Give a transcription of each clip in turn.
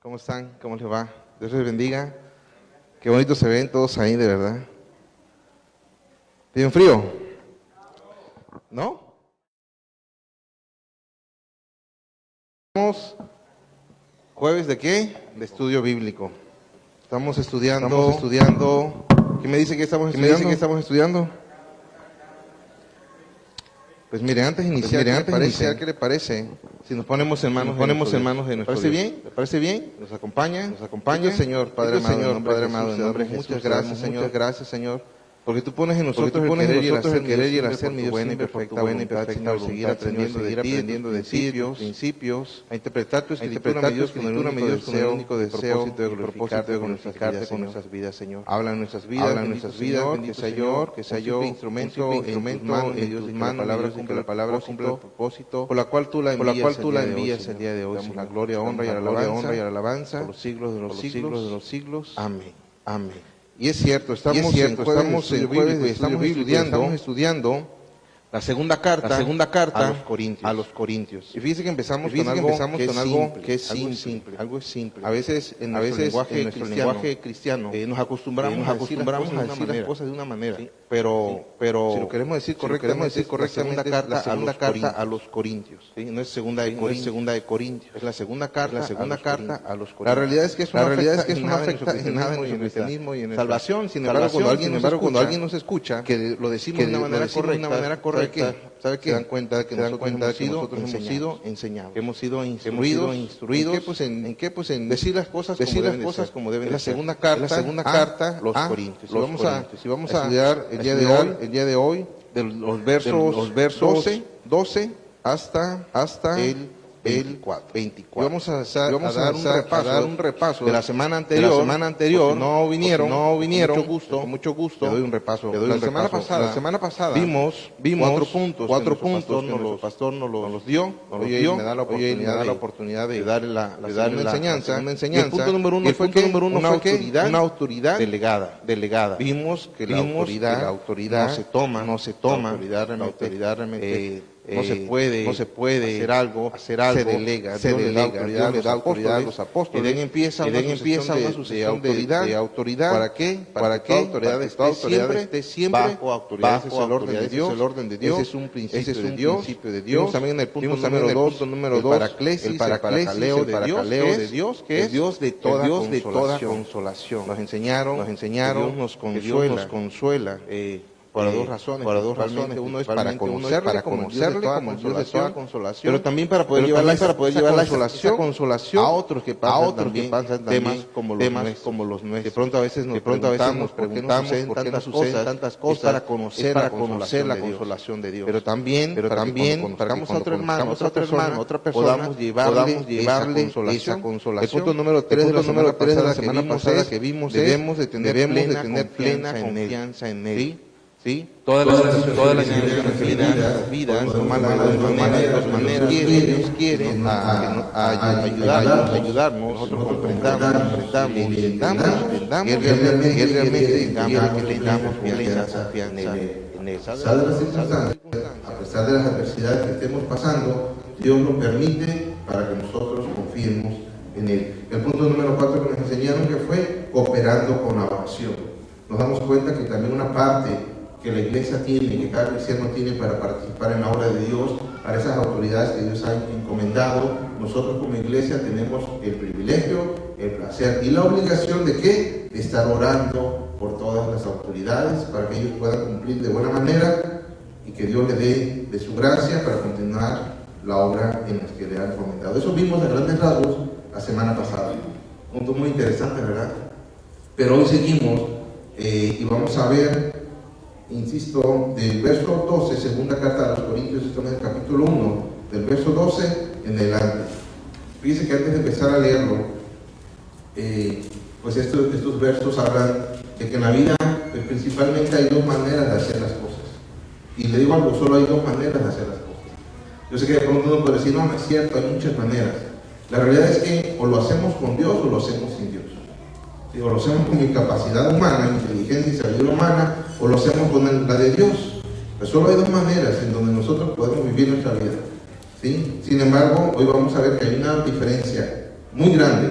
¿Cómo están? ¿Cómo les va? Dios les bendiga. Qué bonito se ven todos ahí, de verdad. ¿Tienen frío? ¿No? Estamos jueves ¿de qué? De estudio bíblico. Estamos estudiando. ¿Qué me dice que estamos estudiando? Pues mire, antes de iniciar, ¿qué le parece? Si nos ponemos en manos, de nuestro Dios. ¿Le parece bien? ¿Nos acompaña? Señor, Padre amado, en nombre de Jesús. Muchas gracias, Señor. Porque tú pones en nosotros el querer y el hacer, mi Dios, buena y perfecta voluntad, Señor, seguir aprendiendo de principios, a interpretar tu escritura, mi Dios, con el único deseo, propósito de glorificarte con nuestras vidas, Señor. Habla en nuestras vidas, que sea yo instrumento en tus manos, que la palabra cumpla el propósito por la cual tú la envías el día de hoy. Damos la gloria, honra y alabanza por los siglos de los siglos. Amén. Y es cierto, estamos en jueves y estamos estudiando la segunda carta a los Corintios. Y fíjense que empezamos con algo que es simple. A veces en nuestro lenguaje cristiano nos acostumbramos a decir las cosas de una manera. ¿Sí? Pero si lo queremos decir correctamente, la segunda carta a los Corintios. ¿Sí? No es segunda de Corintios, es la segunda carta a los Corintios. La realidad es que eso no afecta en nada en el cristianismo y en nuestra salvación. Sin embargo, cuando alguien nos escucha, que lo decimos de una manera correcta, ¿sabe qué? Se dan cuenta de que nosotros hemos sido enseñados, que hemos sido instruidos. ¿En qué? Pues en decir las cosas como deben ser. La segunda carta a Corintios. Si vamos a estudiar el día de hoy, de los versos 12 hasta el 24. Vamos a dar un repaso de la semana anterior. No vinieron. Con mucho gusto. Te doy un repaso. La semana pasada vimos 4 puntos. El pastor nos los dio. Hoy me da la oportunidad de darle una enseñanza. El punto número uno fue una autoridad delegada. Vimos que la autoridad no se toma. La autoridad realmente no se puede hacer algo, se delega, le da autoridad a los apóstoles, y de ahí empieza una sucesión de autoridad. ¿Para qué? Para que autoridad esté siempre bajo autoridad. Ese es el orden de Dios, ese es un principio de Dios. Vimos también en el punto número 2, el paracaleo de Dios, que es Dios de toda consolación. Nos enseñaron que Dios nos consuela. Para dos razones. Uno es para conocerle como el Dios de toda consolación, pero también para poder llevar esa consolación a otros que pasan también temas como los nuestros. De pronto a veces nos preguntamos por qué no suceden tantas cosas, para conocer la consolación de Dios. Pero también para que cuando conozcamos a otra persona, podamos llevarle esa consolación. El punto número 3 de la semana pasada que vimos, debemos de tener plena confianza en Él. ¿Sí? Todas las vidas de maneras que Dios quiere ayudarnos, nosotros comprendamos y entendamos que realmente tengamos plena confianza en Él. A pesar de las adversidades que estemos pasando, Dios lo permite para que nosotros confiemos en Él. El punto número 4 que nos enseñaron que fue cooperando con la oración. Nos damos cuenta que también una parte que la iglesia tiene, que cada cristiano tiene para participar en la obra de Dios, para esas autoridades que Dios ha encomendado, nosotros como iglesia tenemos el privilegio, el placer y la obligación de ¿qué? De estar orando por todas las autoridades para que ellos puedan cumplir de buena manera y que Dios le dé de su gracia para continuar la obra en la que le ha encomendado. Eso vimos a grandes rasgos la semana pasada. Un punto muy interesante, ¿verdad? Pero hoy seguimos y vamos a ver, insisto, del verso 12, segunda carta a los Corintios, estamos en el capítulo 1, del verso 12 en adelante. Fíjense que antes de empezar a leerlo, pues estos versos hablan de que en la vida pues, principalmente hay dos maneras de hacer las cosas. Y le digo algo, solo hay dos maneras de hacer las cosas. Yo sé que de pronto uno puede decir, no es cierto, hay muchas maneras. La realidad es que o lo hacemos con Dios o lo hacemos sin Dios. O lo hacemos con mi capacidad humana, inteligencia y sabiduría humana, o lo hacemos con la de Dios. Pero solo hay dos maneras en donde nosotros podemos vivir nuestra vida. ¿Sí? Sin embargo, hoy vamos a ver que hay una diferencia muy grande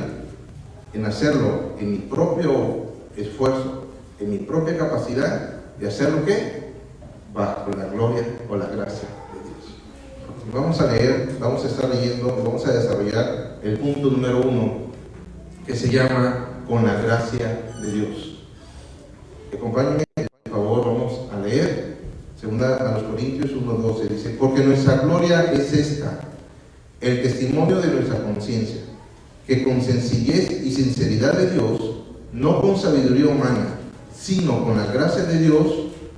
en hacerlo en mi propio esfuerzo, en mi propia capacidad, de hacerlo ¿qué? Bajo la gloria o la gracia de Dios. Vamos a leer, vamos a estar leyendo, vamos a desarrollar el punto número 1, que se llama con la gracia de Dios. Acompáñenme, por favor, vamos a leer. Segunda a los Corintios 1:12 dice: porque nuestra gloria es esta, el testimonio de nuestra conciencia, que con sencillez y sinceridad de Dios, no con sabiduría humana, sino con la gracia de Dios,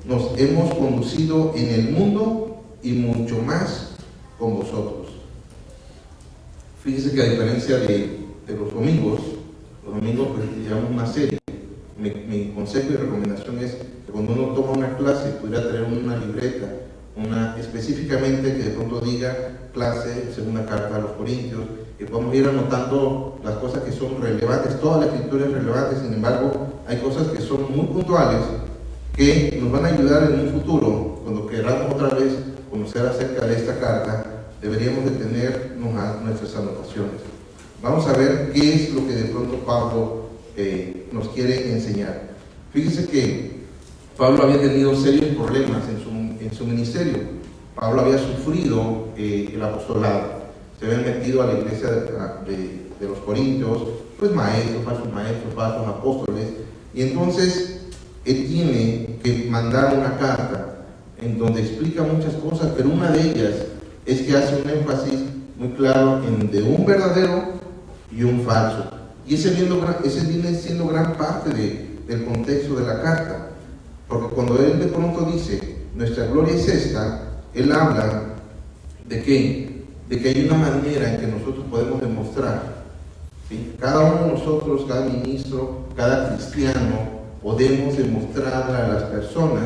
nos hemos conducido en el mundo y mucho más con vosotros. Fíjense que a diferencia de los domingos pues llevamos una serie. Mi consejo y recomendación es que cuando uno toma una clase, pudiera traer una libreta, específicamente que de pronto diga clase, segunda carta a los Corintios, que podamos ir anotando las cosas que son relevantes. Toda la escritura es relevante, sin embargo, hay cosas que son muy puntuales que nos van a ayudar en un futuro, cuando queramos otra vez conocer acerca de esta carta, deberíamos de tener nuestras anotaciones. Vamos a ver qué es lo que de pronto Pablo nos quiere enseñar. Fíjense que Pablo había tenido serios problemas en su ministerio. Pablo había sufrido el apostolado. Se habían metido a la iglesia de los Corintios, pues maestros, falsos apóstoles. Y entonces él tiene que mandar una carta en donde explica muchas cosas, pero una de ellas es que hace un énfasis muy claro en de un verdadero y un falso. Y ese viene siendo gran parte del contexto de la carta. Porque cuando él de pronto dice, nuestra gloria es esta, él habla de ¿qué? De que hay una manera en que nosotros podemos demostrar, ¿sí? Cada uno de nosotros, cada ministro, cada cristiano, podemos demostrar a las personas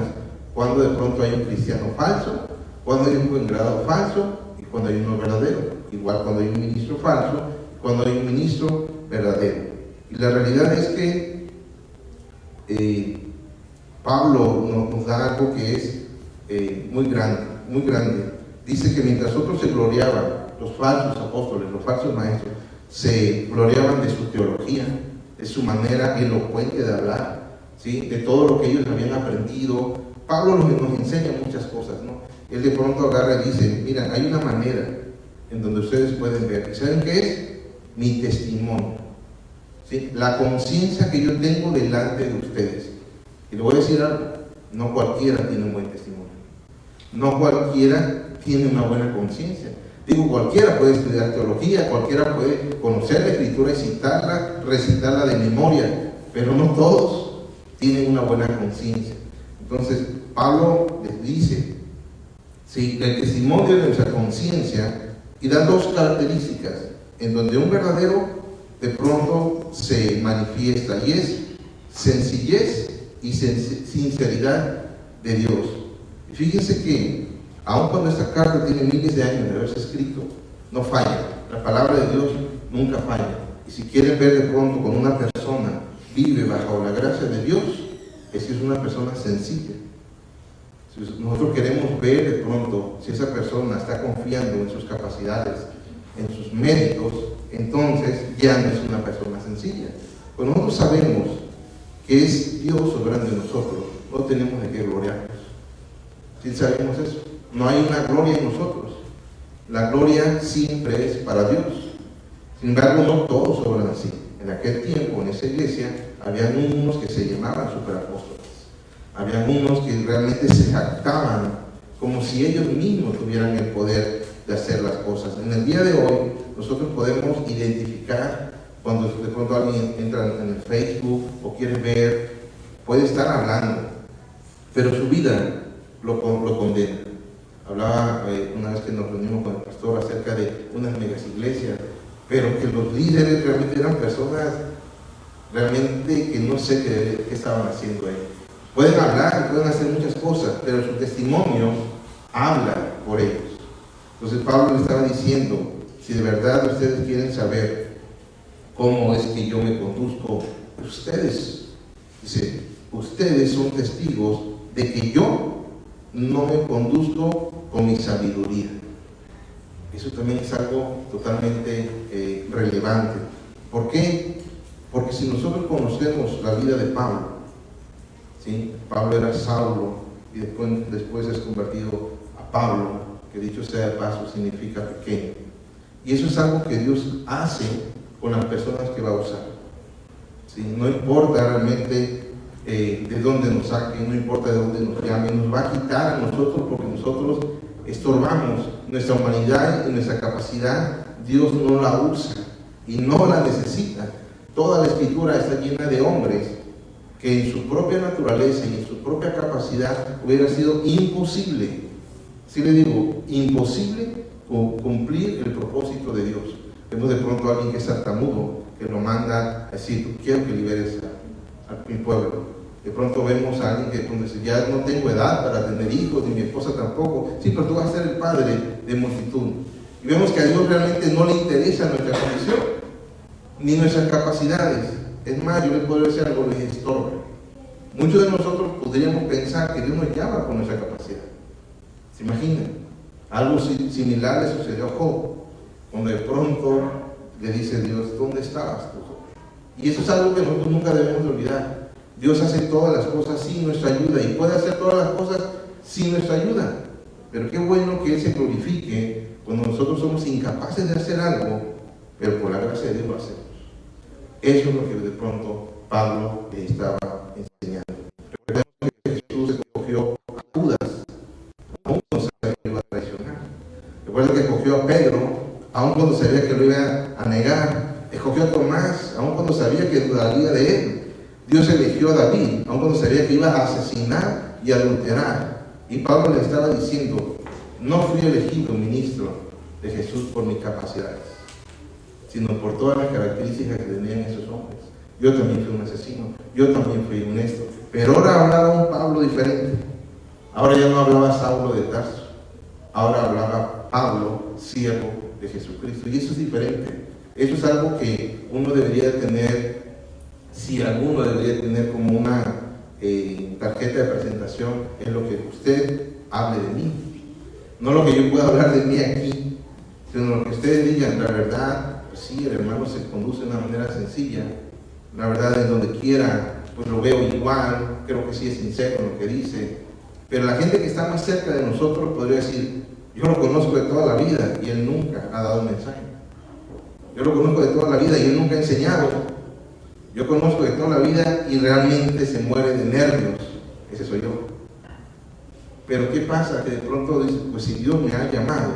cuando de pronto hay un cristiano falso, cuando hay un buen grado falso y cuando hay uno verdadero. Igual cuando hay un ministro falso, cuando hay un ministro verdadero. Y la realidad es que Pablo nos da algo que es muy grande. Dice que mientras otros se gloriaban, los falsos apóstoles, los falsos maestros, se gloriaban de su teología, de su manera elocuente de hablar, ¿sí? De todo lo que ellos habían aprendido. Pablo nos enseña muchas cosas, ¿no? Él de pronto agarra y dice, mira, hay una manera en donde ustedes pueden ver. ¿Y saben qué es? Mi testimonio, ¿sí? La conciencia que yo tengo delante de ustedes. Y le voy a decir algo, no cualquiera tiene un buen testimonio. No cualquiera tiene una buena conciencia. Digo, cualquiera puede estudiar teología, cualquiera puede conocer la escritura y citarla, recitarla de memoria, pero no todos tienen una buena conciencia. Entonces, Pablo les dice, sí, el testimonio de nuestra conciencia, y da dos características en donde un verdadero de pronto se manifiesta, y es sencillez y sinceridad de Dios. Y fíjense que aun cuando esta carta tiene miles de años de haberse escrito, no falla. La palabra de Dios nunca falla. Y si quieren ver de pronto cuando una persona vive bajo la gracia de Dios, es que es una persona sencilla. Si nosotros queremos ver de pronto si esa persona está confiando en sus capacidades, en sus méritos, entonces ya no es una persona sencilla. Pues nosotros sabemos que es Dios soberano de nosotros, no tenemos de qué gloriarnos. ¿Sí sabemos eso? No hay una gloria en nosotros. La gloria siempre es para Dios. Sin embargo, no todos obran así. En aquel tiempo, en esa iglesia, habían unos que se llamaban superapóstoles. Habían unos que realmente se jactaban como si ellos mismos tuvieran el poder de hacer las cosas. En el día de hoy, nosotros podemos identificar cuando de pronto alguien entra en el Facebook o quiere ver, puede estar hablando, pero su vida lo condena. Hablaba una vez que nos reunimos con el pastor acerca de unas megas iglesias, pero que los líderes realmente eran personas realmente que no sé qué estaban haciendo ahí. Pueden hablar, pueden hacer muchas cosas, pero su testimonio habla por ellos. Entonces Pablo le estaba diciendo, si de verdad ustedes quieren saber cómo es que yo me conduzco, ustedes, dice, ustedes son testigos de que yo no me conduzco con mi sabiduría. Eso también es algo totalmente relevante. ¿Por qué? Porque si nosotros conocemos la vida de Pablo, ¿sí? Pablo era Saulo y después es convertido a Pablo, que dicho sea de paso significa pequeño. Y eso es algo que Dios hace con las personas que va a usar. ¿Sí? No importa realmente de dónde nos saquen, no importa de dónde nos llamen, nos va a quitar a nosotros porque nosotros estorbamos nuestra humanidad y nuestra capacidad. Dios no la usa y no la necesita. Toda la Escritura está llena de hombres que en su propia naturaleza y en su propia capacidad hubiera sido imposible, si le digo, imposible cumplir el propósito de Dios. Vemos de pronto a alguien que es tartamudo, que lo manda a decir, quiero que liberes a mi pueblo. De pronto vemos a alguien que dice, ya no tengo edad para tener hijos, ni mi esposa tampoco. Sí, pero tú vas a ser el padre de multitud. Y vemos que a Dios realmente no le interesa nuestra condición, ni nuestras capacidades. Es más, yo le puedo decir algo, les estorba. Muchos de nosotros podríamos pensar que Dios nos llama con nuestra capacidad. ¿Se imaginan? Algo similar le sucedió a Job, cuando de pronto le dice Dios, ¿dónde estabas tú? Y eso es algo que nosotros nunca debemos de olvidar. Dios hace todas las cosas sin nuestra ayuda y puede hacer todas las cosas sin nuestra ayuda. Pero qué bueno que Él se glorifique cuando nosotros somos incapaces de hacer algo, pero por la gracia de Dios lo hacemos. Eso es lo que de pronto Pablo le estaba enseñando. Recordemos que Jesús escogió a Judas, aún cuando sabía que lo iba a traicionar. Recuerda que escogió a Pedro, aún cuando sabía que lo iba a negar. Escogió a Tomás, aún cuando sabía que dudaría de él. Dios eligió a David, aun cuando sabía que iba a asesinar y adulterar. Y Pablo le estaba diciendo, no fui elegido ministro de Jesús por mis capacidades, sino por todas las características que tenían esos hombres. Yo también fui un asesino, yo también fui honesto. Pero ahora hablaba un Pablo diferente. Ahora ya no hablaba Saulo de Tarso, ahora hablaba Pablo, siervo de Jesucristo. Y eso es diferente. Eso es algo que uno debería tener. Si alguno debería tener como una tarjeta de presentación, es lo que usted hable de mí. No lo que yo pueda hablar de mí aquí, sino lo que ustedes digan. La verdad, pues sí, el hermano se conduce de una manera sencilla. La verdad, en donde quiera, pues lo veo igual, creo que sí es sincero en lo que dice. Pero la gente que está más cerca de nosotros podría decir, yo lo conozco de toda la vida y él nunca ha dado un mensaje. Yo lo conozco de toda la vida y él nunca ha enseñado. Yo conozco de toda la vida y realmente se muere de nervios. Ese soy yo. Pero ¿qué pasa? Que de pronto dice, pues si Dios me ha llamado,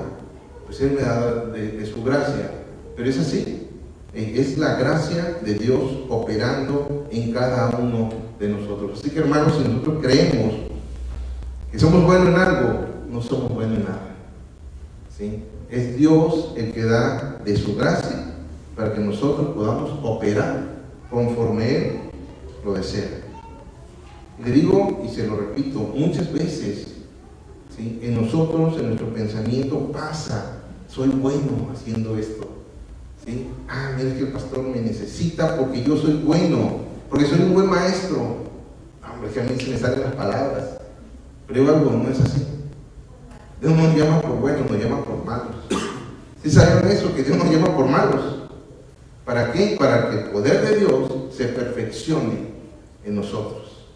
pues Él me da de su gracia. Pero es así. Es la gracia de Dios operando en cada uno de nosotros. Así que hermanos, si nosotros creemos que somos buenos en algo, no somos buenos en nada. ¿Sí? Es Dios el que da de su gracia para que nosotros podamos operar conforme Él lo desea. Le digo y se lo repito, muchas veces, ¿sí?, en nosotros, en nuestro pensamiento pasa, soy bueno haciendo esto, ¿sí? Mira que el pastor me necesita porque yo soy bueno, porque soy un buen maestro. Hombre, que a mí se me salen las palabras, pero algo no es así. Dios no nos llama por buenos, nos llama por malos. ¿Sí saben eso? Que Dios nos llama por malos. ¿Para qué? Para que el poder de Dios se perfeccione en nosotros.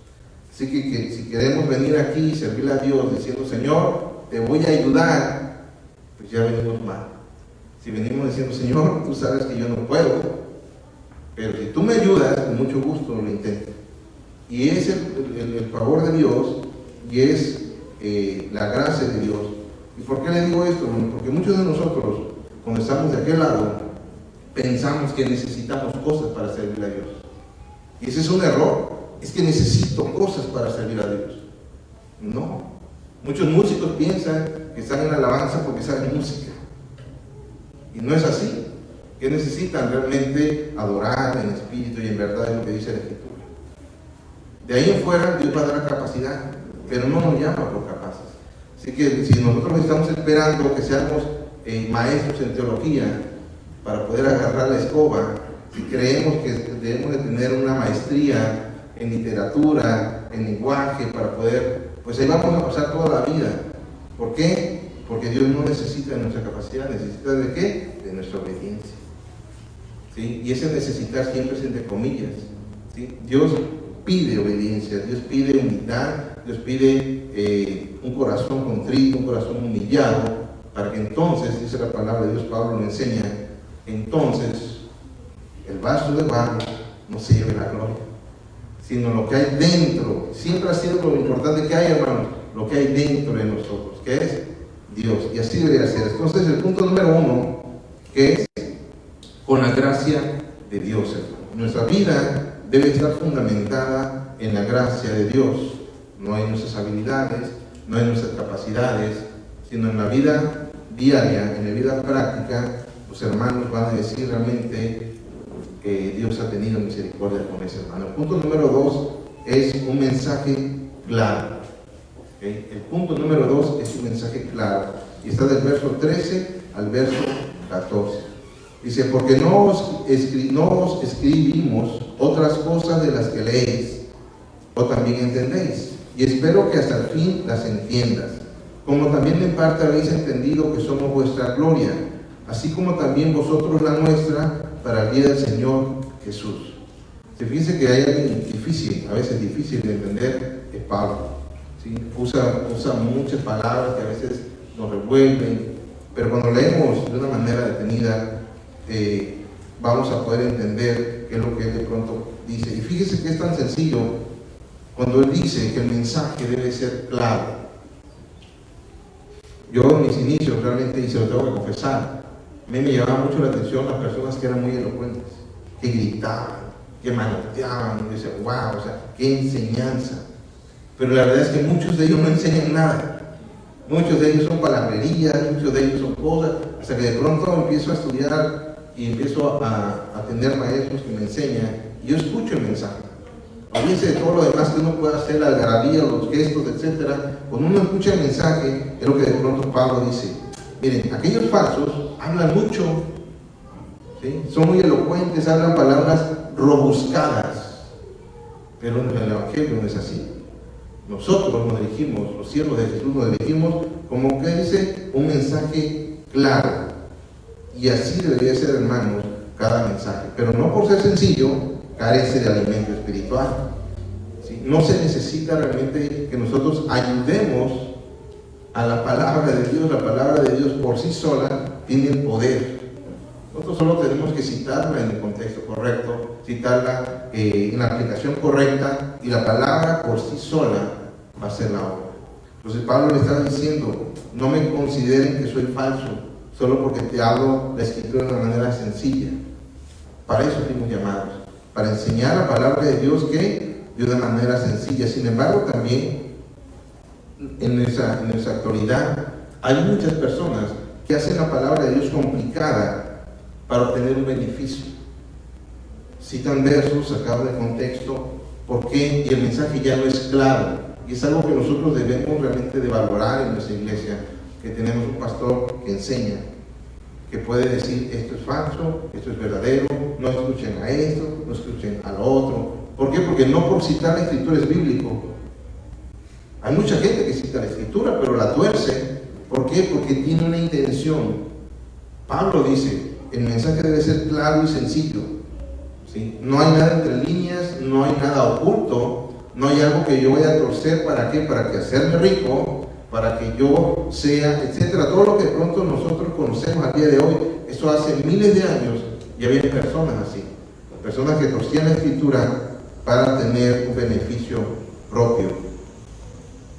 Así que si queremos venir aquí y servirle a Dios diciendo, Señor, te voy a ayudar, pues ya venimos mal. Si venimos diciendo, Señor, tú sabes que yo no puedo, pero si tú me ayudas, con mucho gusto lo intento. Y es el favor de Dios y es la gracia de Dios. ¿Y por qué le digo esto? Bueno, porque muchos de nosotros, cuando estamos de aquel lado, pensamos que necesitamos cosas para servir a Dios. Y ese es un error. Es que necesito cosas para servir a Dios. No. Muchos músicos piensan que están en la alabanza porque saben música. Y no es así. Que necesitan realmente adorar en espíritu y en verdad, es lo que dice la Escritura. De ahí en fuera Dios va a dar la capacidad, pero no nos llama por capaces. Así que si nosotros estamos esperando que seamos maestros en teología, para poder agarrar la escoba, si creemos que debemos de tener una maestría en literatura, en lenguaje, para poder, pues ahí vamos a pasar toda la vida. ¿Por qué? Porque Dios no necesita de nuestra capacidad, necesita de qué? De nuestra obediencia. ¿sí? Y ese necesitar siempre es entre comillas, ¿sí? Dios pide obediencia, Dios pide humildad, Dios pide un corazón contrito, un corazón humillado, para que entonces, dice la palabra de Dios, Pablo lo enseña, entonces el vaso de barro no se lleve la gloria, sino lo que hay dentro. Siempre ha sido lo importante que hay, hermanos, lo que hay dentro de nosotros, que es Dios, y así debería ser. Entonces el punto número 1, que es con la gracia de Dios, hermano. Nuestra vida debe estar fundamentada en la gracia de Dios, no en nuestras habilidades, no en nuestras capacidades, sino en la vida diaria, en la vida práctica. Los hermanos van a decir realmente que Dios ha tenido misericordia con ese hermano. El punto número 2 es un mensaje claro. ¿Okay? El punto número 2 es un mensaje claro, y está del verso 13 al verso 14. Dice, porque no os escribimos otras cosas de las que leéis, o también entendéis, y espero que hasta el fin las entiendas, como también en parte habéis entendido que somos vuestra gloria, así como también vosotros la nuestra, para el día del Señor Jesús. Se fíjense que hay alguien difícil, a veces difícil de entender, es Pablo, ¿sí? Usa muchas palabras que a veces nos revuelven, pero cuando leemos de una manera detenida, vamos a poder entender qué es lo que él de pronto dice. Y fíjese que es tan sencillo cuando él dice que el mensaje debe ser claro. Yo en mis inicios realmente, y se lo tengo que confesar, a mí me llamaba mucho la atención las personas que eran muy elocuentes, que gritaban, que manoteaban, y yo decía, wow, o sea, qué enseñanza. Pero la verdad es que muchos de ellos no enseñan nada. Muchos de ellos son palabrerías, muchos de ellos son cosas, hasta que de pronto empiezo a estudiar y empiezo a tener maestros que me enseñan, y yo escucho el mensaje. Olvídense de todo lo demás que uno puede hacer, la algarabía, los gestos, etc. Cuando uno escucha el mensaje, es lo que de pronto Pablo dice. Miren, aquellos falsos hablan mucho, ¿sí? Son muy elocuentes, hablan palabras robuscadas, pero en el Evangelio no es así. Nosotros nos dirigimos, los siervos de Jesús nos dirigimos, como que dice, un mensaje claro. Y así debería ser, hermanos, cada mensaje. Pero no por ser sencillo, carece de alimento espiritual. ¿Sí? No se necesita realmente que nosotros ayudemos a la palabra de Dios. La palabra de Dios por sí sola tiene el poder. Nosotros solo tenemos que citarla en el contexto correcto, citarla en la aplicación correcta, y la palabra por sí sola va a ser la obra. Entonces Pablo le está diciendo, no me consideren que soy falso, solo porque te hablo la escritura de una manera sencilla. Para eso fuimos llamados, para enseñar la palabra de Dios que de una manera sencilla. Sin embargo, también en nuestra actualidad hay muchas personas que hacen la palabra de Dios complicada para obtener un beneficio. Citan versos sacados de contexto, porque el mensaje ya no es claro, y es algo que nosotros debemos realmente de valorar en nuestra iglesia, que tenemos un pastor que enseña, que puede decir esto es falso, esto es verdadero, no escuchen a esto, no escuchen a lo otro. ¿Por qué? Porque no por citar la escritura es bíblico. Hay mucha gente que cita la escritura, pero la tuerce. ¿Por qué? Porque tiene una intención. Pablo dice, el mensaje debe ser claro y sencillo, ¿sí? No hay nada entre líneas, no hay nada oculto, no hay algo que yo vaya a torcer. ¿Para qué? Para que hacerme rico, para que yo sea, etcétera. Todo lo que de pronto nosotros conocemos al día de hoy, eso hace miles de años, y había personas así, personas que torcían la escritura para tener un beneficio propio.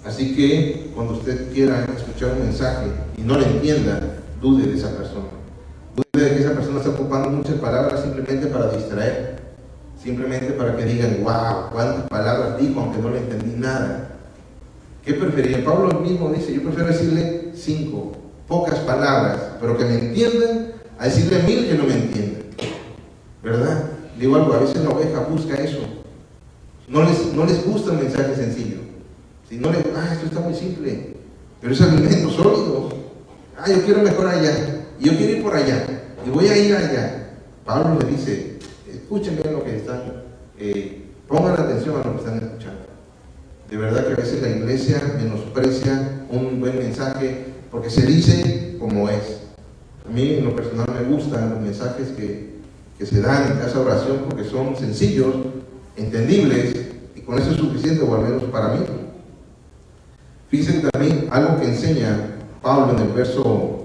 Así que cuando usted quiera escuchar un mensaje y no le entienda, dude de esa persona. Dude de que esa persona está ocupando muchas palabras simplemente para distraer, simplemente para que digan, wow, cuántas palabras dijo, aunque no le entendí nada. ¿Qué preferiría? Pablo mismo dice, yo prefiero decirle 5, pocas palabras, pero que me entiendan, a decirle 1000 que no me entiendan. ¿Verdad? Digo algo, a veces la oveja busca eso. No les gusta el mensaje sencillo. Si no esto está muy simple, pero es alimento sólido. Yo quiero mejorar allá, y yo quiero ir por allá, y voy a ir allá. Pablo le dice, escuchen bien lo que están, pongan atención a lo que están escuchando. De verdad que a veces la iglesia menosprecia un buen mensaje, porque se dice como es. A mí en lo personal me gustan los mensajes que que se dan en casa de oración porque son sencillos, entendibles, y con eso es suficiente, o al menos para mí. Fíjense también algo que enseña Pablo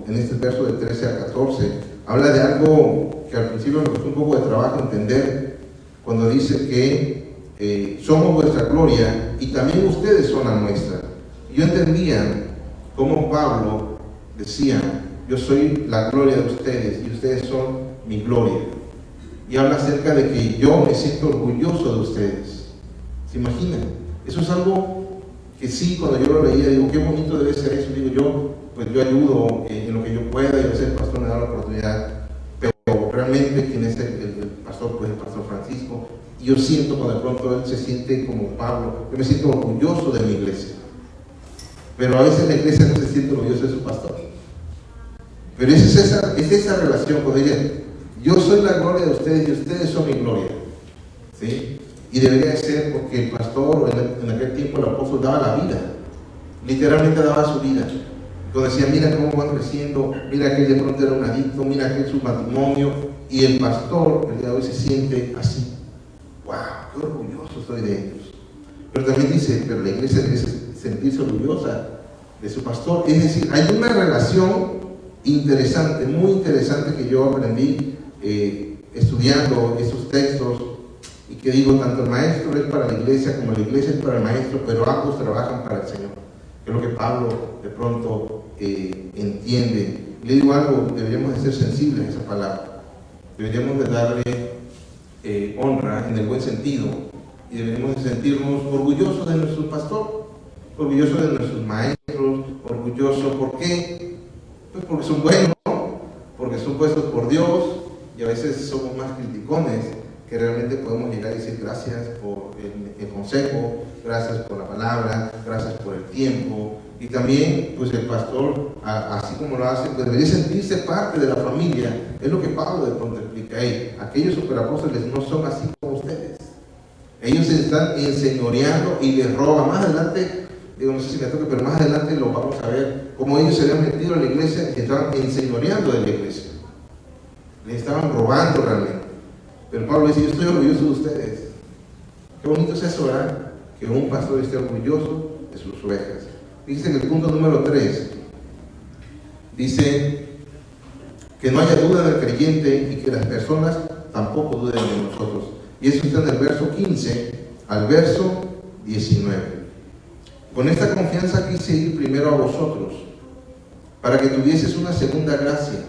en este verso de 13 a 14, habla de algo que al principio me costó un poco de trabajo entender, cuando dice que somos vuestra gloria y también ustedes son la nuestra. Yo entendía cómo Pablo decía, yo soy la gloria de ustedes y ustedes son mi gloria. Y habla acerca de que yo me siento orgulloso de ustedes. ¿Se imaginan? Eso es algo que sí, cuando yo lo leía, digo, qué bonito debe ser eso. Digo, yo ayudo en lo que yo pueda, y a veces el pastor me da la oportunidad, pero realmente quien es el pastor, pues el pastor Francisco, y yo siento cuando de pronto él se siente como Pablo, yo me siento orgulloso de mi iglesia. Pero a veces la iglesia no se siente orgullosa de su pastor. Pero es esa relación cuando ella, yo soy la gloria de ustedes y ustedes son mi gloria. ¿Sí? Y debería ser porque el pastor, en aquel tiempo el apóstol, daba la vida. Literalmente daba su vida. Cuando decía, mira cómo van creciendo, mira que él de pronto era un adicto, mira que es su matrimonio. Y el pastor, el día de hoy, se siente así. ¡Wow! ¡Qué orgulloso soy de ellos! Pero también dice, pero la iglesia debe sentirse orgullosa de su pastor. Es decir, hay una relación interesante, muy interesante, que yo aprendí estudiando esos textos, y que digo, tanto el maestro es para la iglesia como la iglesia es para el maestro, pero ambos trabajan para el Señor. Es lo que Pablo de pronto entiende. Le digo algo, deberíamos de ser sensibles a esa palabra, deberíamos de darle honra en el buen sentido, y deberíamos de sentirnos orgullosos de nuestro pastor, orgullosos de nuestros maestros, orgullosos. ¿Por qué? Pues porque son buenos, porque son puestos por Dios, y a veces somos más criticones que realmente podemos llegar a decir gracias por el consejo, gracias por la palabra, gracias por el tiempo. Y también, pues el pastor, así como lo hace, pues debería sentirse parte de la familia. Es lo que Pablo de pronto explica ahí. Aquellos superapóstoles no son así como ustedes. Ellos se están enseñoreando y les roban. Más adelante, digo, no sé si me toca, pero más adelante lo vamos a ver, cómo ellos se habían metido a la iglesia y estaban enseñoreando de la iglesia. Les estaban robando realmente. Pero Pablo dice, yo estoy orgulloso de ustedes. Qué bonito es eso, ¿verdad? Que un pastor esté orgulloso de sus ovejas. Dice en el punto número 3, dice que no haya duda del creyente y que las personas tampoco duden de nosotros. Y eso está en el verso 15 al verso 19. Con esta confianza quise ir primero a vosotros, para que tuvieses una segunda gracia,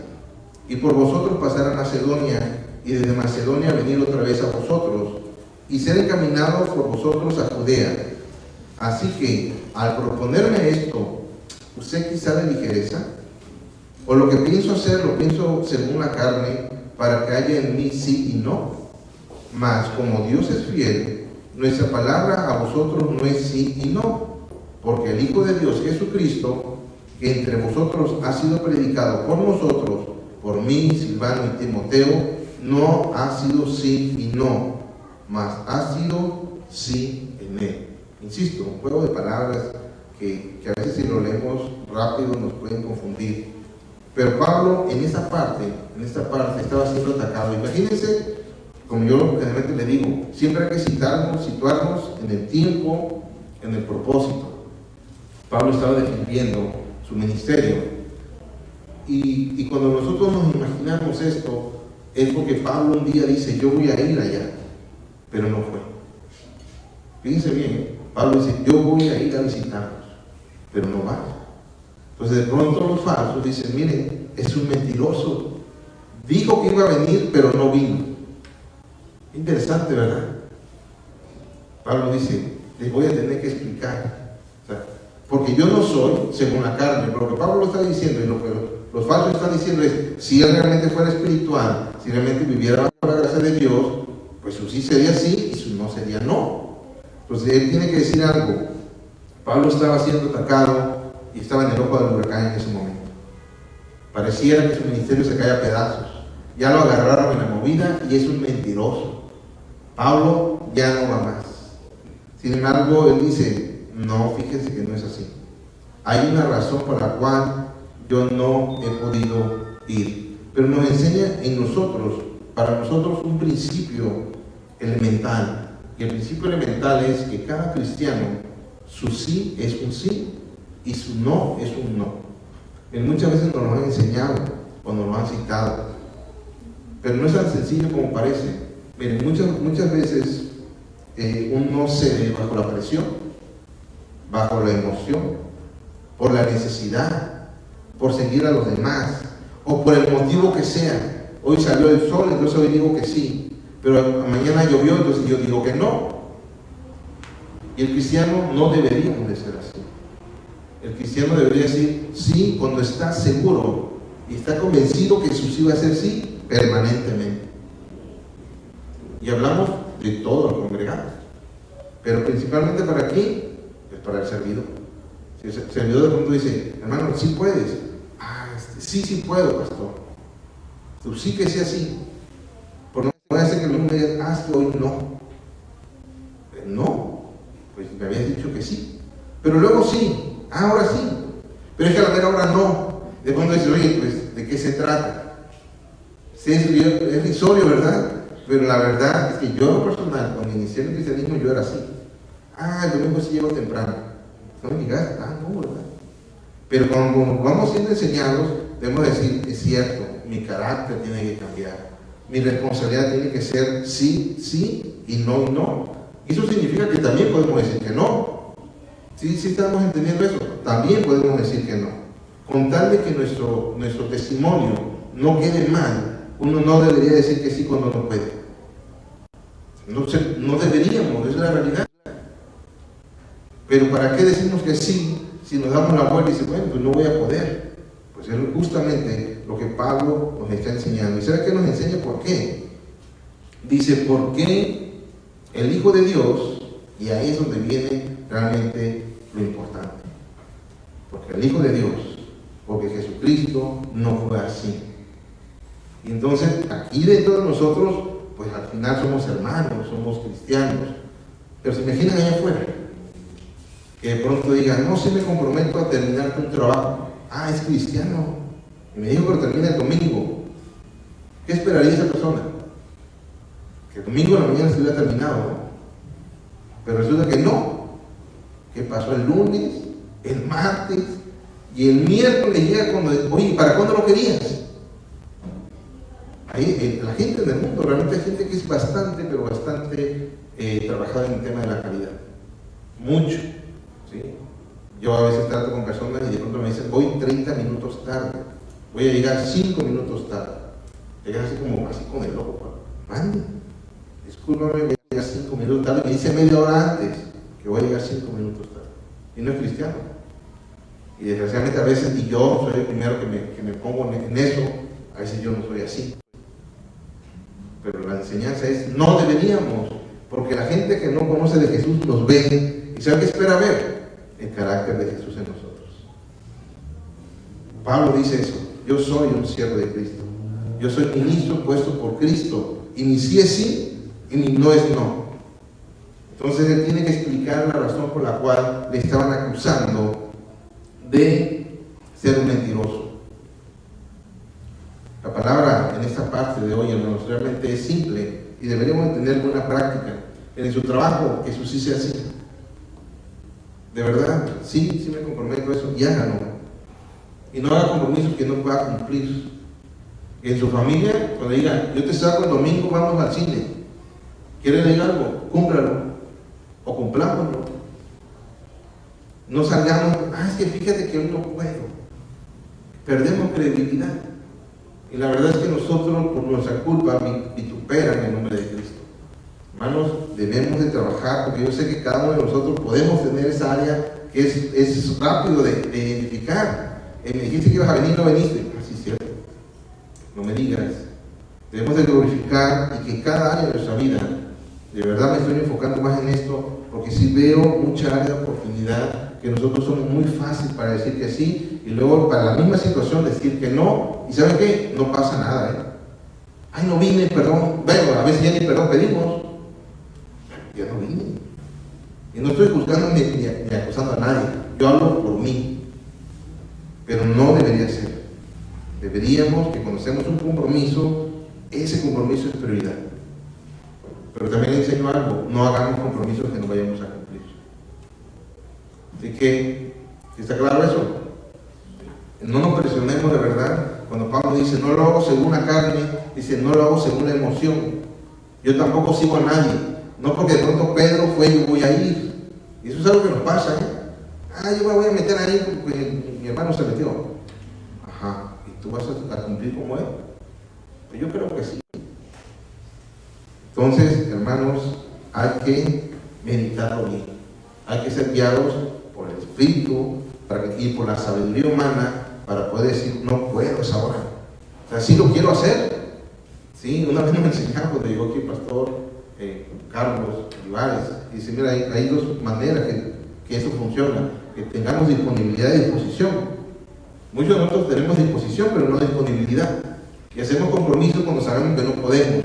y por vosotros pasar a Macedonia, y desde Macedonia venir otra vez a vosotros, y ser encaminados por vosotros a Judea. Así que, al proponerme esto, ¿usted quizá de ligereza? O lo que pienso hacer, lo pienso según la carne, para que haya en mí sí y no. Mas, como Dios es fiel, nuestra palabra a vosotros no es sí y no, porque el Hijo de Dios, Jesucristo, que entre vosotros ha sido predicado por nosotros, por mí, Silvano y Timoteo, no ha sido sí y no, mas ha sido sí en él. Insisto, un juego de palabras que a veces si lo leemos rápido nos pueden confundir. Pero Pablo en esta parte estaba siendo atacado. Imagínense, como yo generalmente le digo, siempre hay que situarnos en el tiempo, en el propósito. Pablo estaba defendiendo su ministerio. Y cuando nosotros nos imaginamos esto, es porque Pablo un día dice, yo voy a ir allá, pero no fue. Fíjense bien, Pablo dice, yo voy a ir a visitarlos, pero no va. Entonces de pronto los falsos dicen, miren, es un mentiroso, dijo que iba a venir, pero no vino. Interesante, ¿verdad? Pablo dice, les voy a tener que explicar, porque yo no soy según la carne, pero lo que Pablo está diciendo y lo que los falsos están diciendo es, si él realmente fuera espiritual, si realmente viviera bajo la gracia de Dios, pues su sí sería sí y su no sería no. Entonces él tiene que decir algo. Pablo estaba siendo atacado y estaba en el ojo del huracán en ese momento. Pareciera que su ministerio se cae a pedazos. Ya lo agarraron en la movida y es un mentiroso. Pablo ya no va más. Sin embargo, él dice, no, fíjense que no es así. Hay una razón por la cual yo no he podido ir. Pero nos enseña en nosotros para nosotros un principio elemental. Y el principio elemental es que cada cristiano, su sí es un sí y su no es un no. Muchas veces nos lo han enseñado o nos lo han citado, pero no es tan sencillo como parece. Miren, muchas veces uno cede bajo la presión, bajo la emoción, por la necesidad, por seguir a los demás, o por el motivo que sea. Hoy salió el sol, entonces hoy digo que sí, pero mañana llovió, entonces yo digo que no. Y el cristiano no deberíamos de ser así. El cristiano debería decir sí cuando está seguro y está convencido que su sí va a ser sí permanentemente. Y hablamos de todos los congregados, pero principalmente para aquí es para el servidor. Si el servidor de pronto dice, hermano, sí puedes. Sí puedo, pastor. Tú sí que sea así. Por no puede ser que el mundo diga, que hoy no. No, pues me habías dicho que sí. Pero luego sí, ahora sí. Pero es que a la mera hora no. De pronto dice, oye, pues, ¿de qué se trata? Sí, es irrisorio, ¿verdad? Pero la verdad es que yo, en lo personal, cuando inicié el cristianismo, yo era así. El domingo sí llego temprano. No me digas, no, ¿verdad? Pero cuando vamos siendo enseñados, debemos decir, es cierto, mi carácter tiene que cambiar. Mi responsabilidad tiene que ser sí y no. Eso significa que también podemos decir que no. Sí estamos entendiendo eso. También podemos decir que no. Con tal de que nuestro testimonio no quede mal, uno no debería decir que sí cuando no puede. No deberíamos, esa es la realidad. Pero ¿para qué decimos que sí si nos damos la vuelta y dice, bueno, pues no voy a poder? Pues es justamente lo que Pablo nos está enseñando. ¿Y sabe qué nos enseña? ¿Por qué? Dice, porque el Hijo de Dios, y ahí es donde viene realmente lo importante. Porque el Hijo de Dios, porque Jesucristo no fue así. Y entonces, aquí dentro de nosotros, pues al final somos hermanos, somos cristianos. Pero se imaginan allá afuera, que de pronto digan, no, sí me comprometo a terminar un trabajo. Es cristiano. Y me dijo que termina el domingo. ¿Qué esperaría esa persona? Que el domingo en la mañana se hubiera terminado, ¿no? Pero resulta que no. Que pasó el lunes, el martes, y el miércoles llega cuando, oye, ¿para cuándo lo querías? Ahí, la gente en el mundo, realmente hay gente que es bastante trabajada en el tema de la calidad. Mucho. ¿Sí? Yo a veces trato con personas y de pronto me dicen, voy 30 minutos tarde, voy a llegar 5 minutos tarde. Llegas así con el ojo, mande, discúlpame, voy a llegar 5 minutos tarde, me dice media hora antes que voy a llegar 5 minutos tarde. Y no es cristiano. Y desgraciadamente a veces, y yo soy el primero que me pongo en eso, a veces yo no soy así. Pero la enseñanza es, no deberíamos, porque la gente que no conoce de Jesús nos ve, y ¿sabe qué espera ver? El carácter de Jesús en nosotros. Pablo dice eso, yo soy un siervo de Cristo, yo soy ministro puesto por Cristo, y mi sí es sí, y mi no es no. Entonces él tiene que explicar la razón por la cual le estaban acusando de ser un mentiroso. La palabra en esta parte de hoy, hermanos, realmente es simple y deberíamos tener buena práctica. En su trabajo, que eso sí sea así. De verdad, sí me comprometo a eso y hágalo. Y no haga compromisos que no pueda cumplir. En su familia, cuando digan, yo te saco el domingo, vamos al cine. ¿Quieres leer algo? Cúmplalo. O cumplámoslo. No salgamos, es que fíjate que hoy no puedo. Perdemos credibilidad. Y la verdad es que nosotros, por nuestra culpa, vituperan el nombre de Cristo. Hermanos, debemos de trabajar, porque yo sé que cada uno de nosotros podemos tener esa área que es rápido de identificar. Me dijiste que ibas a venir, no veniste. Así es cierto. No me digas. Debemos de glorificar y que cada área de nuestra vida, de verdad me estoy enfocando más en esto, porque sí veo mucha área de oportunidad, que nosotros somos muy fáciles para decir que sí, y luego para la misma situación decir que no, y ¿saben qué? No pasa nada, no vine, perdón. Bueno, a veces ya ni perdón pedimos. Ya no vine. Y no estoy juzgando ni acusando a nadie. Yo hablo por mí. Pero no debería ser. Deberíamos que cuando hacemos un compromiso, Ese compromiso es prioridad. Pero también le enseño algo, no hagamos compromisos que no vayamos a cumplir. Así que, ¿está claro eso? No nos presionemos de verdad. Cuando Pablo dice, no lo hago según la carne, dice, no lo hago según la emoción. Yo tampoco sigo a nadie. No porque de pronto Pedro fue, yo voy a ir. Y eso es algo que nos pasa, yo me voy a meter ahí porque mi hermano se metió. Ajá, ¿y tú vas a cumplir como él? Pues yo creo que sí. Entonces, hermanos, hay que meditarlo bien. Hay que ser guiados por el Espíritu y por la sabiduría humana para poder decir, no puedo esa hora. O sea, sí lo quiero hacer. Sí, una vez me enseñaron cuando llegó aquí el pastor Carlos Olivares. Dice, mira, hay dos maneras que eso funciona. Que tengamos disponibilidad y disposición. Muchos de nosotros tenemos disposición, pero no disponibilidad. Y hacemos compromisos cuando sabemos que no podemos.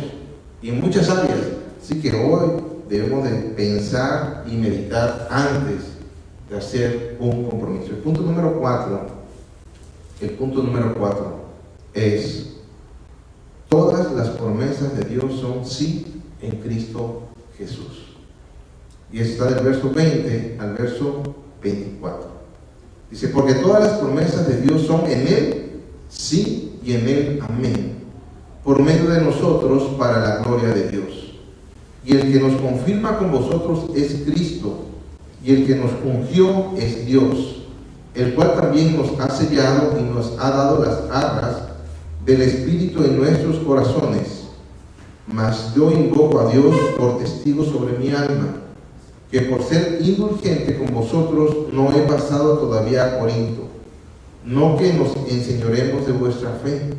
Y en muchas áreas. Así que hoy debemos de pensar y meditar antes de hacer un compromiso. El punto número 4 es: todas las promesas de Dios son sí en Cristo Jesús. Y eso está del verso 20 al verso 24. Dice, porque todas las promesas de Dios son en Él sí y en Él amén, por medio de nosotros para la gloria de Dios. Y el que nos confirma con vosotros es Cristo, y el que nos ungió es Dios, el cual también nos ha sellado y nos ha dado las arras del Espíritu en nuestros corazones. Mas yo invoco a Dios por testigo sobre mi alma, que por ser indulgente con vosotros no he pasado todavía a Corinto, no que nos enseñoremos de vuestra fe,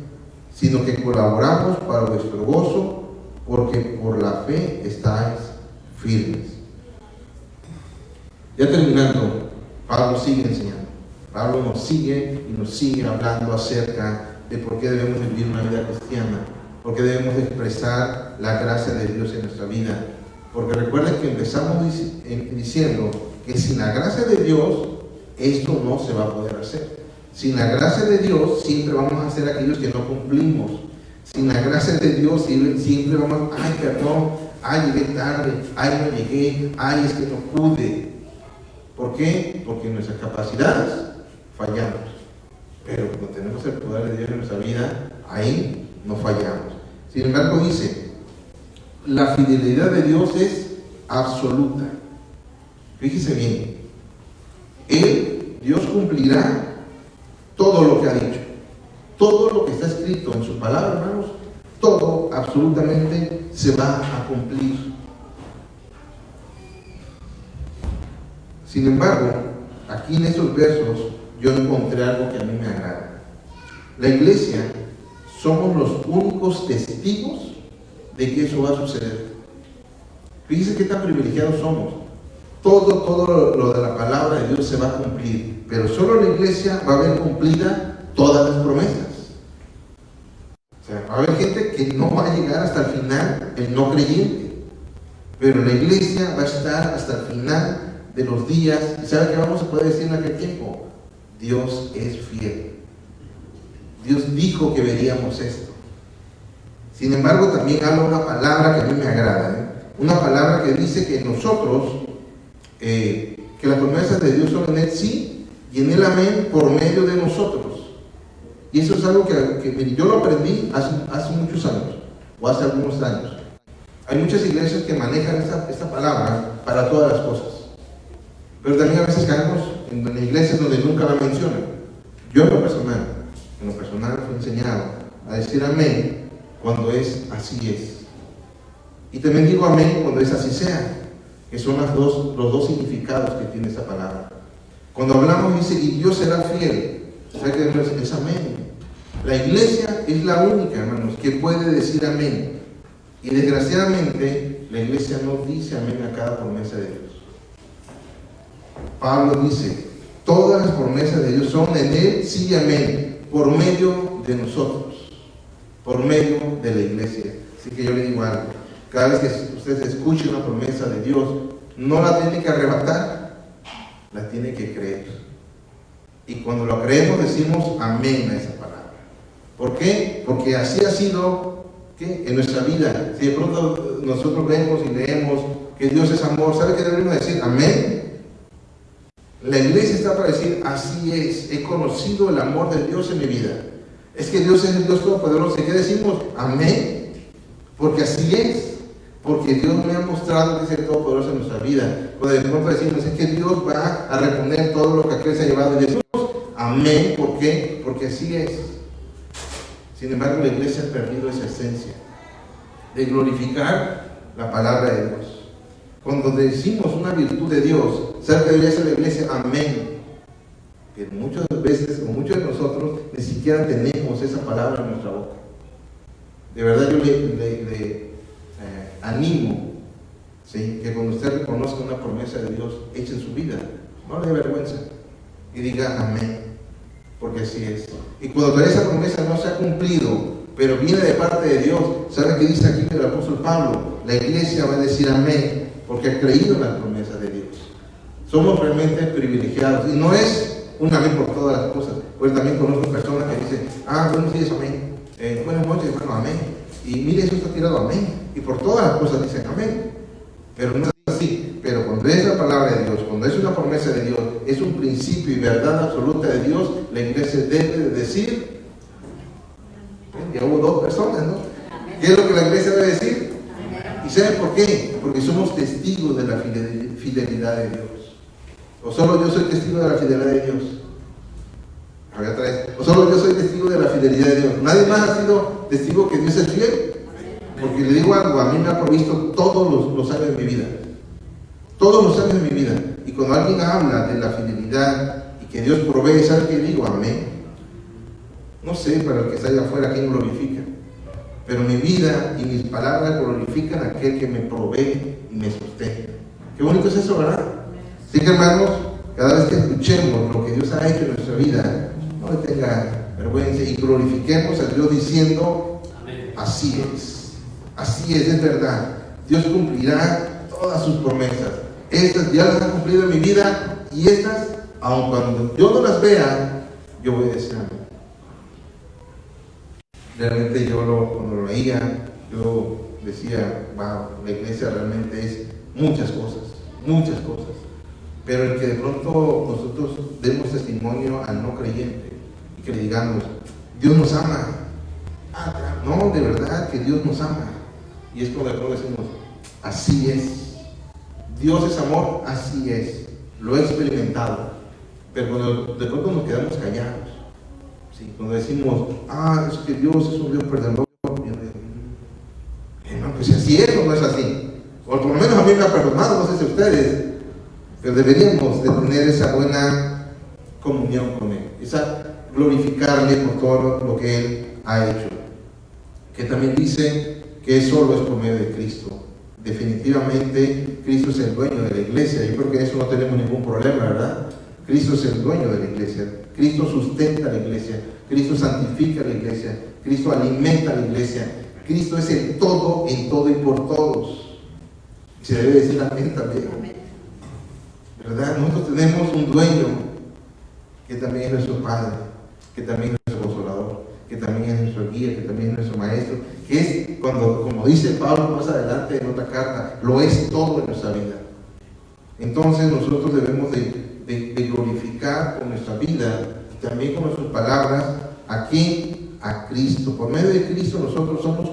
sino que colaboramos para vuestro gozo, porque por la fe estáis firmes. Ya terminando, Pablo sigue enseñando. Pablo nos sigue y nos sigue hablando acerca de por qué debemos vivir una vida cristiana, por qué debemos expresar la gracia de Dios en nuestra vida. Porque recuerden que empezamos diciendo que sin la gracia de Dios, esto no se va a poder hacer. Sin la gracia de Dios, siempre vamos a ser aquellos que no cumplimos. Sin la gracia de Dios, siempre vamos, perdón, llegué tarde, no llegué, es que no pude. ¿Por qué? Porque en nuestras capacidades fallamos. Pero cuando tenemos el poder de Dios en nuestra vida, ahí no fallamos. Sin embargo, dice, la fidelidad de Dios es absoluta. Fíjese bien, Dios cumplirá todo lo que ha dicho, todo lo que está escrito en su palabra, hermanos, todo absolutamente se va a cumplir. Sin embargo, aquí en estos versos yo encontré algo que a mí me agrada. La iglesia somos los únicos testigos de que eso va a suceder. Fíjense qué tan privilegiados somos. Todo lo de la palabra de Dios se va a cumplir, pero solo la iglesia va a ver cumplida todas las promesas. O sea, va a haber gente que no va a llegar hasta el final, el no creyente, pero la iglesia va a estar hasta el final de los días. ¿Y sabe qué vamos a poder decir en aquel tiempo? Dios es fiel. Dios dijo que veríamos esto. Sin embargo, también habla una palabra que a mí me agrada, una palabra que dice que nosotros, que las promesas de Dios son en Él sí y en Él amén por medio de nosotros. Y eso es algo que yo lo aprendí hace muchos años, o hace algunos años. Hay muchas iglesias que manejan esta palabra para todas las cosas, pero también a veces caemos en iglesias donde nunca la mencionan. Yo en lo personal fui enseñado a decir amén cuando es así es. Y también digo amén cuando es así sea, que son los dos significados que tiene esa palabra. Cuando hablamos dice, y Dios será fiel, o sea que es amén. La iglesia es la única, hermanos, que puede decir amén. Y desgraciadamente, la iglesia no dice amén a cada promesa de Dios. Pablo dice, todas las promesas de Dios son en Él, sí y amén, por medio de nosotros, por medio de la iglesia. Así que yo le digo algo, cada vez que usted escuche una promesa de Dios, no la tiene que arrebatar, la tiene que creer. Y cuando lo creemos decimos amén a esa palabra. ¿Por qué? Porque así ha sido ¿qué? En nuestra vida. Si de pronto nosotros vemos y leemos que Dios es amor, ¿sabe qué debemos decir? Amén. La iglesia está para decir, así es, he conocido el amor de Dios en mi vida. Es que Dios es el Dios Todopoderoso. ¿Y qué decimos? Amén. Porque así es. Porque Dios me ha mostrado que es el Todopoderoso en nuestra vida. Cuando de pronto decimos, es que Dios va a responder todo lo que aquel se ha llevado. Y decimos, amén. ¿Por qué? Porque así es. Sin embargo, la iglesia ha perdido esa esencia de glorificar la palabra de Dios. Cuando decimos una virtud de Dios, ¿sabe que debería ser la iglesia? Amén. Pero muchas veces, o muchos de nosotros, ni siquiera tenemos esa palabra en nuestra boca. De verdad yo le animo, ¿sí?, que cuando usted reconozca una promesa de Dios hecha en su vida, no le dé vergüenza y diga amén, porque así es. Y cuando esa promesa no se ha cumplido, pero viene de parte de Dios, ¿sabe qué dice aquí el apóstol Pablo? La iglesia va a decir amén, porque ha creído en las promesas de Dios. Somos realmente privilegiados, y no es un amén por todas las cosas, pues también conozco personas que dicen, buenos días, amén, buenas noches, hermano, amén, y mire, eso está tirado, amén, y por todas las cosas dicen amén, pero no es así. Pero cuando es la palabra de Dios, cuando es una promesa de Dios, es un principio y verdad absoluta de Dios, la iglesia debe de decir, ya hubo dos personas, ¿no? ¿Qué es lo que la iglesia debe decir? ¿Y saben por qué? Porque somos testigos de la fidelidad de Dios. O solo yo soy testigo de la fidelidad de Dios. A ver, otra vez. O solo yo soy testigo de la fidelidad de Dios. Nadie más ha sido testigo que Dios es fiel. Porque le digo algo, a mí me ha provisto todos los años de mi vida. Todos los años de mi vida. Y cuando alguien habla de la fidelidad y que Dios provee, ¿sabe qué digo? Amén. No sé, para el que está allá afuera, ¿quién glorifica? Pero mi vida y mis palabras glorifican a aquel que me provee y me sostiene. Qué bonito es eso, ¿verdad? Así que, hermanos, cada vez que escuchemos lo que Dios ha hecho en nuestra vida, no le tenga vergüenza y glorifiquemos a Dios diciendo, así es verdad. Dios cumplirá todas sus promesas. Estas ya las ha cumplido en mi vida, y estas, aun cuando yo no las vea, yo voy a decir amén. Realmente cuando lo leía, yo decía, wow, la iglesia realmente es muchas cosas. Pero el que de pronto nosotros demos testimonio al no creyente y que le digamos, Dios nos ama. No, de verdad que Dios nos ama. Y es cuando de pronto decimos, así es. Dios es amor, así es. Lo he experimentado. Pero cuando de pronto nos quedamos callados, ¿sí?, cuando decimos, es que Dios es un Dios perdonador, pues así es o no es así. O por lo menos a mí me ha perdonado, no sé si ustedes. Pero deberíamos de tener esa buena comunión con Él, esa glorificarle por todo lo que Él ha hecho. Que también dice que solo es por medio de Cristo. Definitivamente Cristo es el dueño de la iglesia. Yo creo que en eso no tenemos ningún problema, ¿verdad? Cristo es el dueño de la iglesia. Cristo sustenta la iglesia. Cristo santifica la iglesia. Cristo alimenta la iglesia. Cristo es el todo en todo y por todos. Y se debe decir amén también. ¿Verdad? Nosotros tenemos un dueño que también es nuestro Padre, que también es nuestro Consolador, que también es nuestro guía, que también es nuestro Maestro, que es, como dice Pablo más adelante en otra carta, lo es todo en nuestra vida. Entonces nosotros debemos de glorificar con nuestra vida y también con nuestras palabras aquí a Cristo. Por medio de Cristo nosotros somos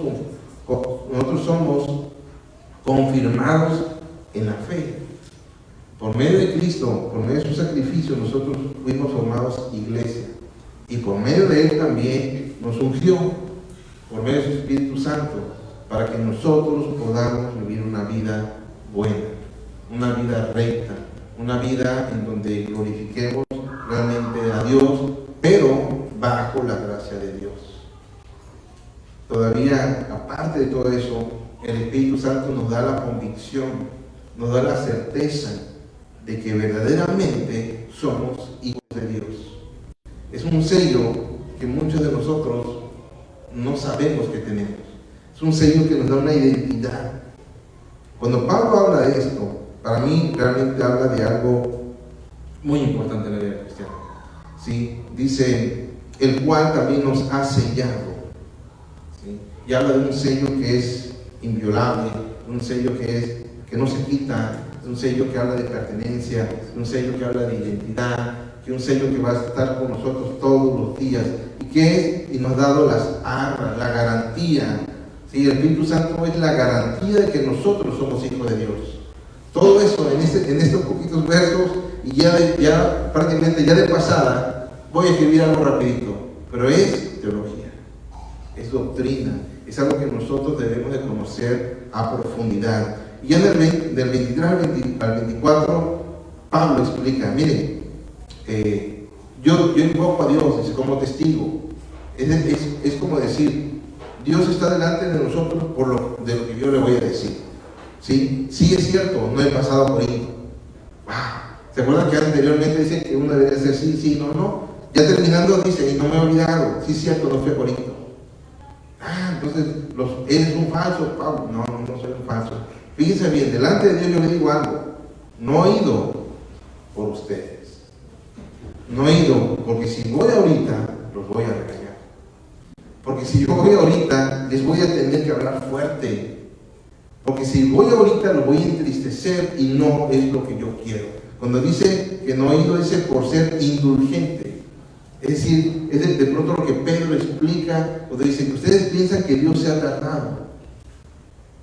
confirmados en la fe. Por medio de Cristo, por medio de su sacrificio, nosotros fuimos formados iglesia. Y por medio de Él también nos ungió, por medio de su Espíritu Santo, para que nosotros podamos vivir una vida buena, una vida recta, una vida en donde glorifiquemos realmente a Dios, pero bajo la gracia de Dios. Todavía, aparte de todo eso, el Espíritu Santo nos da la convicción, nos da la certeza de que verdaderamente somos hijos de Dios. Es un sello que muchos de nosotros no sabemos que tenemos. Es un sello que nos da una identidad. Cuando Pablo habla de esto, para mí realmente habla de algo muy importante en la vida cristiana. ¿Sí? Dice, el cual también nos ha sellado. ¿Sí? y habla de un sello que es inviolable, un sello que no se quita, un sello que habla de pertenencia, un sello que habla de identidad, que un sello que va a estar con nosotros todos los días, y nos ha dado las arras, la garantía. ¿Sí? El Espíritu Santo es la garantía de que nosotros somos hijos de Dios. Todo eso en estos poquitos versos, y ya prácticamente ya de pasada, voy a escribir algo rapidito, pero es teología, es doctrina, es algo que nosotros debemos de conocer a profundidad. Y ya del 23 al 24, Pablo explica, miren, yo invoco a Dios como testigo. Es como decir, Dios está delante de nosotros de lo que yo le voy a decir. ¿Sí? Sí es cierto, no he pasado por ahí. ¿Se acuerdan que anteriormente dice que uno debería decir sí, sí, no, no? Ya terminando dice, y no me he olvidado, sí es cierto, no fui por ahí. Entonces, ¿eres un falso, Pablo? No, no soy un falso. Fíjense bien, delante de Dios yo le digo algo, no he ido por ustedes. No he ido, porque si voy ahorita, los voy a regañar. Porque si yo voy ahorita, les voy a tener que hablar fuerte. Porque si voy ahorita, los voy a entristecer y no es lo que yo quiero. Cuando dice que no he ido, dice por ser indulgente. Es decir, es de pronto lo que Pedro explica, cuando dice que ustedes piensan que Dios se ha tardado.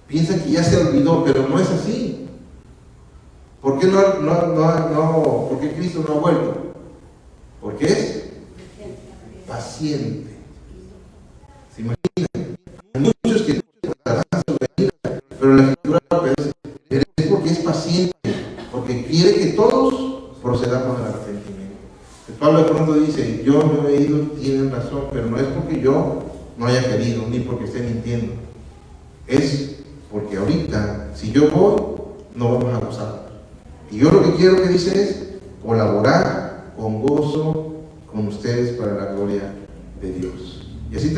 Piensan que ya se olvidó, pero no es así. ¿Por qué ¿por qué Cristo no ha vuelto? Porque es paciente. ¿Se imaginan? Hay muchos que tardan en venir, pero la Escritura es porque es paciente, porque quiere que todos procedamos al arrepentimiento. Pablo de pronto dice, yo no he ido, tienen razón, pero no es porque yo no haya querido, ni porque esté mintiendo. Es porque ahorita, si yo voy, no vamos a gozar. Y yo lo que quiero que dice es colaborar con gozo con ustedes para la gloria de Dios. Y así ya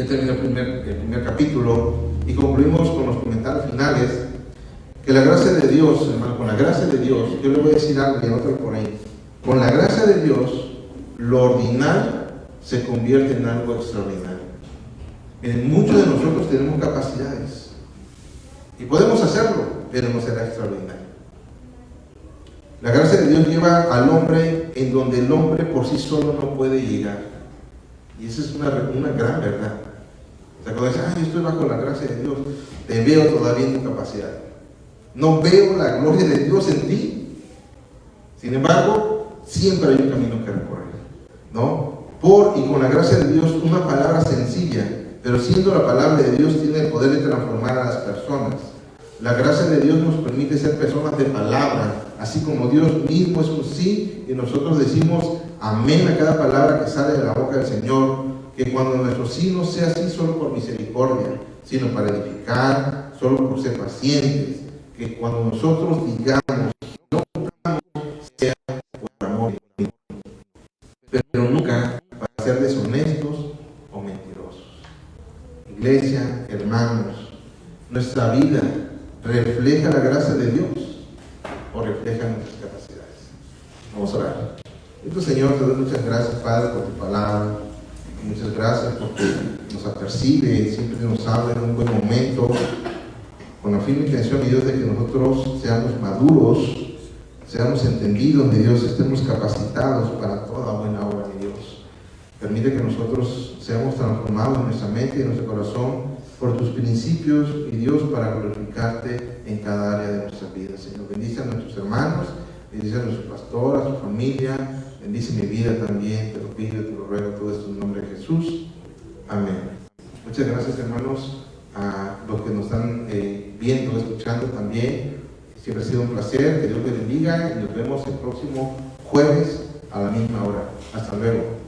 termina el primer capítulo, y concluimos con los comentarios finales, que la gracia de Dios, hermano, con la gracia de Dios, yo le voy a decir algo y anótalo por ahí, con la gracia de Dios, lo ordinario se convierte en algo extraordinario. Miren, muchos de nosotros tenemos capacidades, y podemos hacerlo, pero no será extraordinario. La gracia de Dios lleva al hombre en donde el hombre por sí solo no puede llegar. Y esa es una gran verdad. O sea, cuando dices, yo estoy bajo la gracia de Dios, te veo todavía en tu capacidad. No veo la gloria de Dios en ti. Sin embargo, siempre hay un camino que recorrer, ¿no? Y con la gracia de Dios, una palabra sencilla, pero siendo la palabra de Dios, tiene el poder de transformar a las personas. La gracia de Dios nos permite ser personas de palabra, así como Dios mismo es un sí, y nosotros decimos amén a cada palabra que sale de la boca del Señor, que cuando nuestro sí no sea así solo por misericordia, sino para edificar, solo por ser pacientes, que cuando nosotros digamos no sea por amor, pero nunca para ser deshonestos o mentirosos. Iglesia, hermanos, nuestra vida refleja la gracia de Dios o refleja nuestras capacidades. Vamos a orar. Señor, te doy muchas gracias, Padre, por tu palabra. Muchas gracias porque nos apercibe, siempre nos habla en un buen momento, con la firme intención, mi Dios, de que nosotros seamos maduros, seamos entendidos, mi Dios, estemos capacitados para toda buena obra, mi Dios. Permite que nosotros seamos transformados en nuestra mente y en nuestro corazón por tus principios, mi Dios, para glorificarte en cada área de nuestras vidas. Señor, bendice a nuestros hermanos, bendice a nuestro pastor, a su familia, bendice mi vida también, te lo pido, te lo ruego, todo esto en nombre de Jesús. Amén. Muchas gracias, hermanos, a los que nos están viendo, escuchando también. Siempre ha sido un placer, que Dios les bendiga y nos vemos el próximo jueves a la misma hora. Hasta luego.